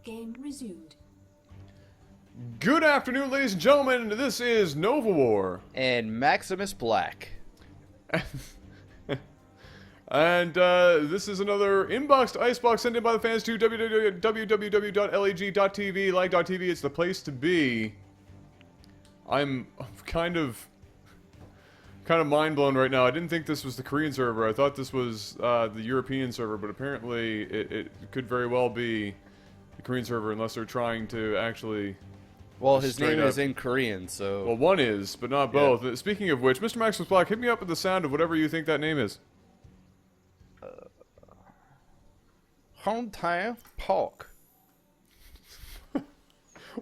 Game resumed. Good afternoon, ladies and gentlemen. This is Novawar. And MaximusBlack. And this is another inboxed icebox sent in by the fans to www.lag.tv. LAGTV, it's the place to be. I'm kind of mind blown right now. I didn't think this was the Korean server. I thought this was the European server, but apparently it could very well be the Korean server unless they're trying to actually... Well, his name is in Korean, so... Well, one is, but not both. Yeah. Speaking of which, Mr. MaximusBlack, hit me up with the sound of whatever you think that name is. Hometown Pork.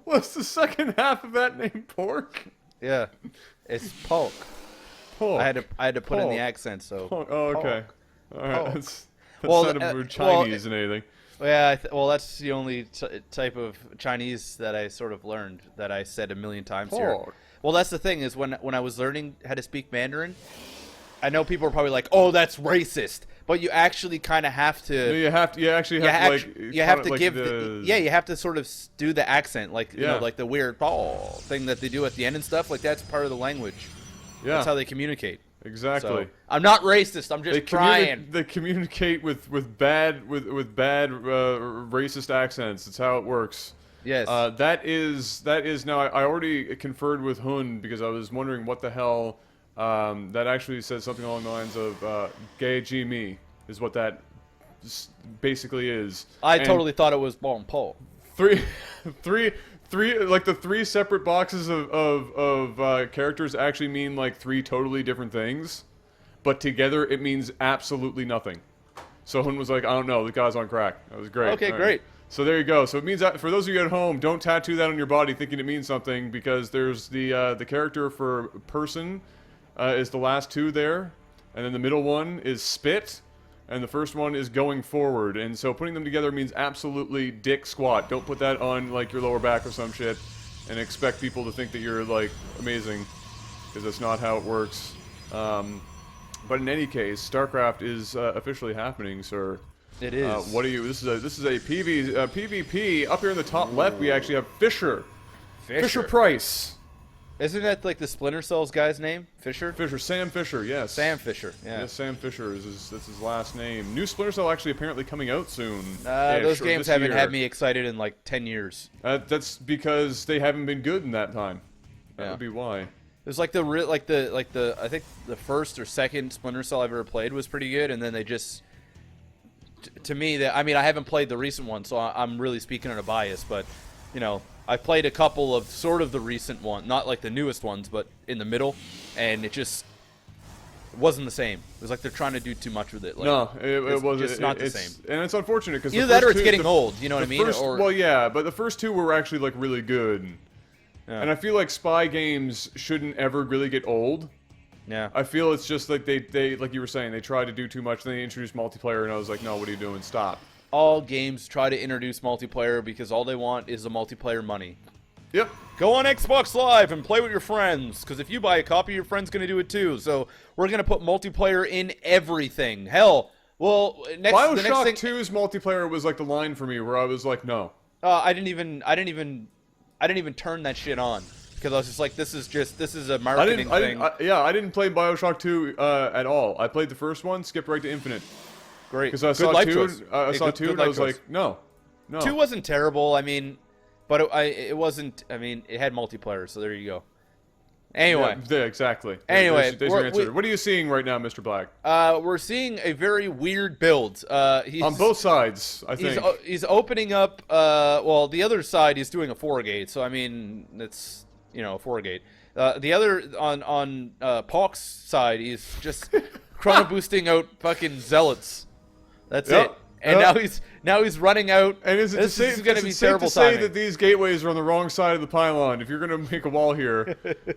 What's the second half of that name? Pork? Yeah, it's pork. Pork. I had to put in the accent, so. Pork. Oh, okay. Pork. All right. Pork. That Well, sounded more Chinese than anything. Yeah, well, that's the only type of Chinese that I sort of learned that I said a million times here. Well, that's the thing is when I was learning how to speak Mandarin, I know people are probably like, "Oh, that's racist," but you actually kind of have to. No, you actually have to you have to give you have to sort of do the accent, like you know, like the weird "paw" thing that they do at the end and stuff. Like that's part of the language. Yeah, that's how they communicate. Exactly. So, I'm not racist. I'm just trying. They communicate with bad racist accents. That's how it works. Yes. That is now. I already conferred with Hun because I was wondering what the hell. That actually says something along the lines of "gay G me" is what that basically is. I totally thought it was bon po. Three, like the three separate boxes of characters actually mean like three totally different things, but together it means absolutely nothing. So Hun was like, I don't know, the guy's on crack. That was great. Okay, great. So there you go. So it means that for those of you at home, don't tattoo that on your body thinking it means something, because there's the character for person is the last two there, and then the middle one is spit. And the first one is going forward, and so putting them together means absolutely dick squat. Don't put that on, like, your lower back or some shit and expect people to think that you're, like, amazing, because that's not how it works. But in any case, Starcraft is officially happening, sir. It is. What are you... This is a PvP. Up here in the top left, we actually have Fisher. Fisher Price. Isn't that like the Splinter Cells guy's name? Fisher? Sam Fisher, yes. Sam Fisher, yeah. Yes, Sam Fisher that's his last name. New Splinter Cell actually apparently coming out soon. Those games haven't had me excited in like 10 years. That's because they haven't been good in that time. That Yeah. would be why. It was like the I think the first or second Splinter Cell I've ever played was pretty good, and then they just to me I haven't played the recent one, so I'm really speaking on a bias, but you know, I played a couple of sort of the recent one, not like the newest ones, but in the middle, and it wasn't the same. It was like they're trying to do too much with it. Like, no, it wasn't. Just not the same. And it's unfortunate because either that or it's getting old. You know what I mean? Well, yeah, but the first two were actually like really good, and I feel like spy games shouldn't ever really get old. Yeah. I feel it's just like they like you were saying, they tried to do too much. Then they introduced multiplayer, and I was like, no, what are you doing? Stop. All games try to introduce multiplayer because all they want is the multiplayer money. Yep. Go on Xbox Live and play with your friends, because if you buy a copy, your friend's going to do it too. So we're going to put multiplayer in everything. Hell, well, the next thing... 2's multiplayer was like the line for me where I was like, no. I didn't even turn that shit on, because I was just like, this is a marketing thing. I didn't play BioShock 2 at all. I played the first one, skipped right to Infinite. Great. Because I saw two, and I was like, no. 2 wasn't terrible. I mean, but it wasn't. I mean, it had multiplayer, so there you go. Anyway. Yeah, exactly. Anyway, there's your answer. What are you seeing right now, Mr. Black? We're seeing a very weird build. He's on both sides, I think. He's opening up. Well, the other side he's doing a 4-gate, so I mean, it's a 4-gate. The other on Pawk's side, he's just chrono boosting out fucking zealots. That's it. And now he's running out. And is it safe to say that these gateways are on the wrong side of the pylon? If you're going to make a wall here,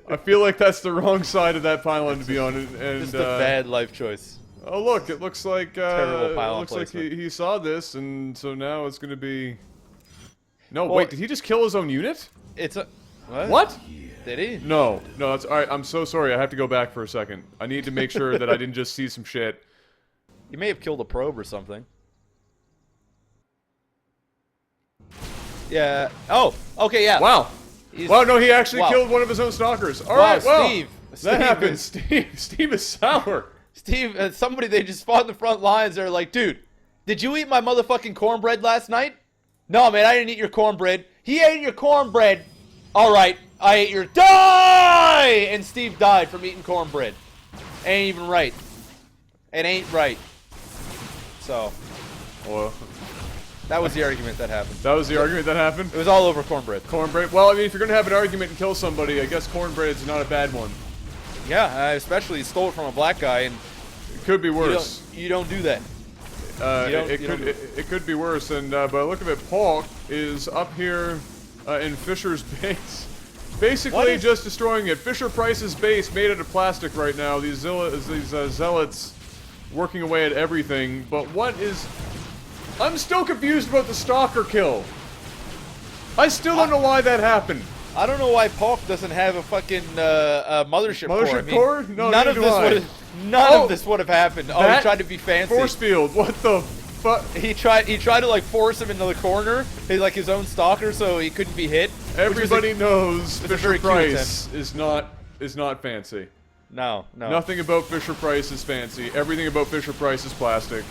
I feel like that's the wrong side of that pylon to be on. And just a bad life choice. Oh look, it looks like terrible pylon looks like placement. he saw this, and so now it's going to be. No, wait, did he just kill his own unit? It's a what? Did he? No, that's all right. I'm so sorry. I have to go back for a second. I need to make sure that I didn't just see some shit. You may have killed a probe or something. Yeah. Oh, okay, yeah. Wow. Wow, no, he actually Wow. killed one of his own stalkers. All Wow, right, well, Steve. that happened. Steve is sour. Steve, somebody they just fought in the front lines. They're like, dude, did you eat my motherfucking cornbread last night? No, man, I didn't eat your cornbread. He ate your cornbread. All right, I ate your die, and Steve died from eating cornbread. Ain't even right. It ain't right. So, Well, that was the argument that happened. that was the argument that happened. It was all over cornbread. Cornbread. Well, I mean, if you're gonna have an argument and kill somebody, I guess cornbread's not a bad one. Yeah, especially stole it from a black guy, and It could be worse. you don't do that. It could be worse. And by the look of it, Paul is up here in Fisher's base, basically just destroying it. Fisher Price's base made out of plastic right now. These zealots working away at everything. But what is? I'm still confused about the stalker kill. I still don't know why that happened. I don't know why Polk doesn't have a fucking mothership core. Mothership core? No, none neither of do this I. of this would have happened. Oh, he That tried to be fancy. Force field. What the fuck? He tried to like force him into the corner, like his own stalker, so he couldn't be hit. Everybody knows a Fisher very cute Price is not fancy. No. Nothing about Fisher Price is fancy. Everything about Fisher Price is plastic.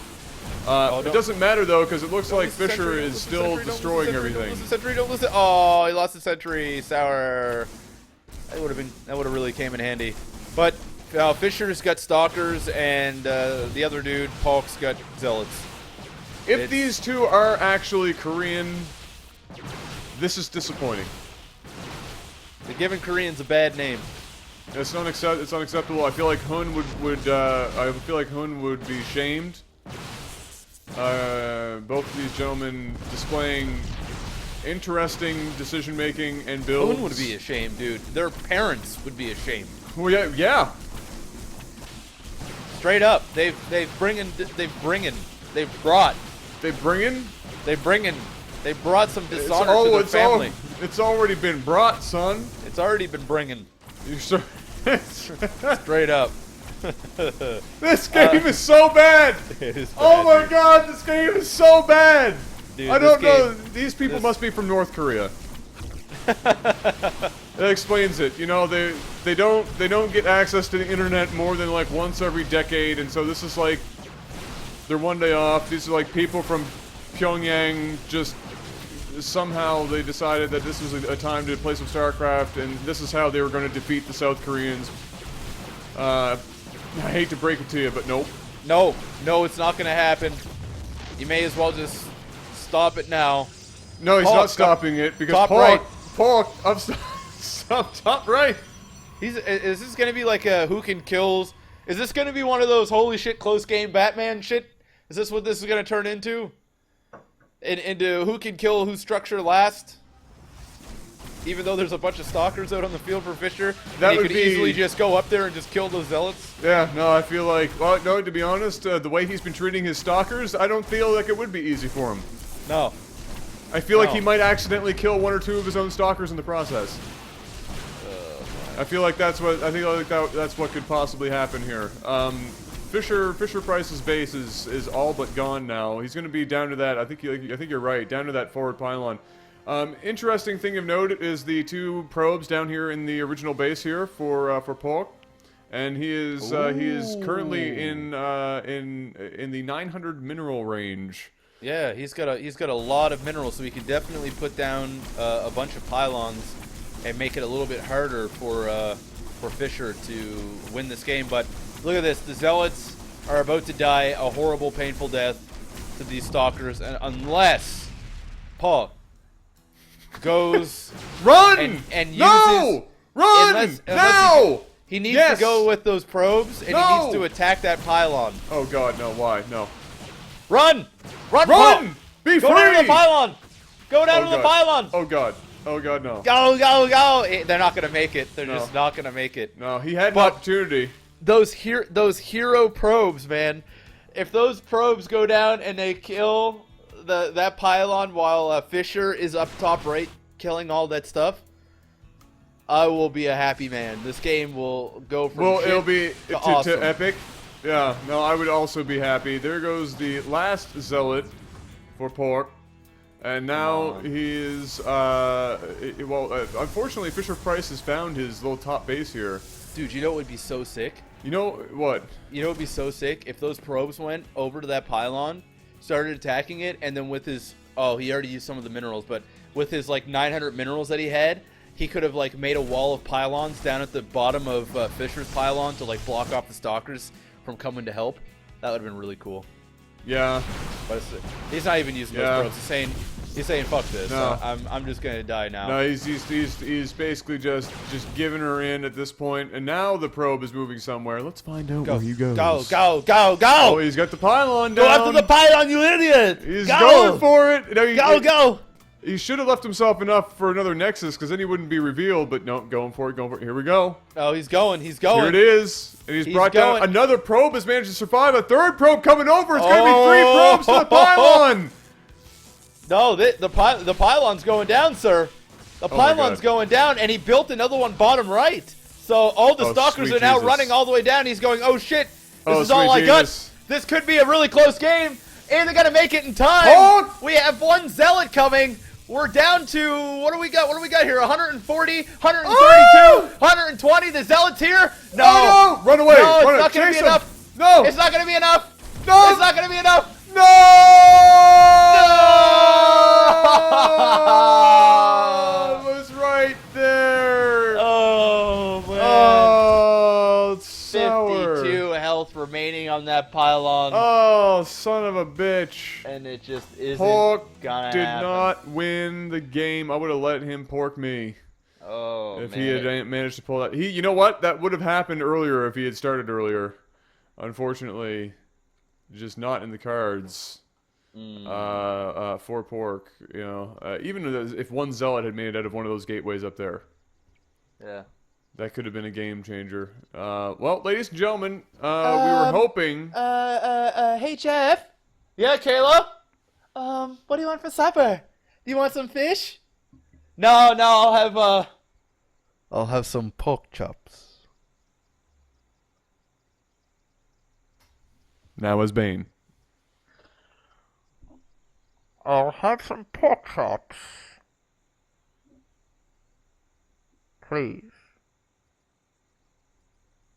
It don't- doesn't matter though, because it looks like Don't listen to Fisher Sentry, is don't listen to still Sentry, don't destroying listen to Sentry, everything. Don't listen to Sentry, don't listen. Oh, he lost the Sentry. Sour. That would have really came in handy. But Fisher's got stalkers, and the other dude, Polk's got zealots. If these two are actually Korean, this is disappointing. They're giving Koreans a bad name. It's unacceptable. I feel like Hun would be shamed. Both of these gentlemen displaying interesting decision making and builds. Boone would be ashamed, dude. Their parents would be ashamed. Well, yeah. Straight up, they brought some dishonor to their family. It's already been brought, son. It's already been bringing. You're so Straight up. This game is so bad. It is bad, Oh my dude. god, this game is so bad. Dude, I this don't know. game- These people must be from North Korea. That explains it. You know, they don't get access to the internet more than like once every decade, and so this is like their one day off. These are like people from Pyongyang. Just somehow they decided that this was a time to play some Starcraft, and this is how they were going to defeat the South Koreans. I hate to break it to you, but nope. No, it's not gonna happen. You may as well just stop it now. No, he's Paul, not stopping it because top Paul, right. Paul, up top right. Is this gonna be like a who can kills? Is this gonna be one of those holy shit close game Batman shit? Is this what this is gonna turn into? Into who can kill who structure last? Even though there's a bunch of stalkers out on the field for Fisher, That and he would could be- easily just go up there and just kill those zealots. Yeah, no, I feel like, well, no, to be honest, the way he's been treating his stalkers, I don't feel like it would be easy for him. No. I feel like No. he might accidentally kill one or two of his own stalkers in the process. I feel like that's what that's what could possibly happen here. Fisher Price's base is all but gone now. He's going to be down to that. I think you're right. Down to that forward pylon. Interesting thing of note is the two probes down here in the original base here for Polk, and he is currently in the 900 mineral range. Yeah, he's got a lot of minerals, so he can definitely put down a bunch of pylons and make it a little bit harder for Fisher to win this game. But look at this: the zealots are about to die a horrible, painful death to these stalkers, and unless Paul goes Run! and uses No! Run! unless now! he needs Yes! to go with those probes, and he No! needs to attack that pylon. Oh God, no! Why? No! Run! Run! Run! Paul! Be Go free! down to the pylon! Go down Oh, to the God. pylon! Oh God! Oh God, no! Go! They're not gonna make it. They're No. just not gonna make it. No, he had an But- opportunity. Those hero probes, man. If those probes go down and they kill that pylon while Fisher is up top right killing all that stuff, I will be a happy man. This game will go from Well, shit it'll be to awesome. to epic. Yeah, no, I would also be happy. There goes the last zealot for Pork. And now he is, unfortunately, Fisher-Price has found his little top base here. Dude, you know what would be so sick? You know what? You know what would be so sick? If those probes went over to that pylon, started attacking it, and then with his... Oh, he already used some of the minerals, but with his, like, 900 minerals that he had, he could have, like, made a wall of pylons down at the bottom of Fisher's pylon to, like, block off the stalkers from coming to help. That would have been really cool. Yeah. But he's not even using those probes. He's saying fuck this. No. I'm just gonna die now. No, he's basically just giving her in at this point, and now the probe is moving somewhere. Let's find out where he goes. Go! Oh, he's got the pylon down. Go after the pylon, you idiot! He's going for it. No, go! He should have left himself enough for another Nexus, because then he wouldn't be revealed, but no, going for it. Here we go. Oh, he's going. Here it is. And he's brought down another probe, has managed to survive. A third probe coming over. It's going to be 3 probes to the pylon. No, the pylon's going down, sir. The pylon's going down, and he built another one bottom right. So all the stalkers are now running all the way down. He's going, oh shit, this is all I got. This could be a really close game, and they got to make it in time. We have 1 zealot coming. We're down to, what do we got? What do we got here? 140, 132, 120. The zealot's here. No. Oh, no. Run away. No, it's not going to be enough. No. It's not going to be enough. No. It's not going to be enough. No! It was right there. Oh, man. Oh, it's sour. 52 health remaining on that pylon. Oh, son of a bitch. And it just isn't Pork gonna did happen. not win the game. I would have let him pork me. Oh, if he had managed to pull that. You know what? That would have happened earlier if he had started earlier. Unfortunately, just not in the cards. For pork, you know. Even if 1 zealot had made it out of one of those gateways up there. Yeah. That could have been a game changer. Well, ladies and gentlemen, we were hoping... Hey, Jeff. Yeah, Kayla? What do you want for supper? Do you want some fish? No, I'll have some pork chops. Now as Bane. I'll have some pork chops. Please.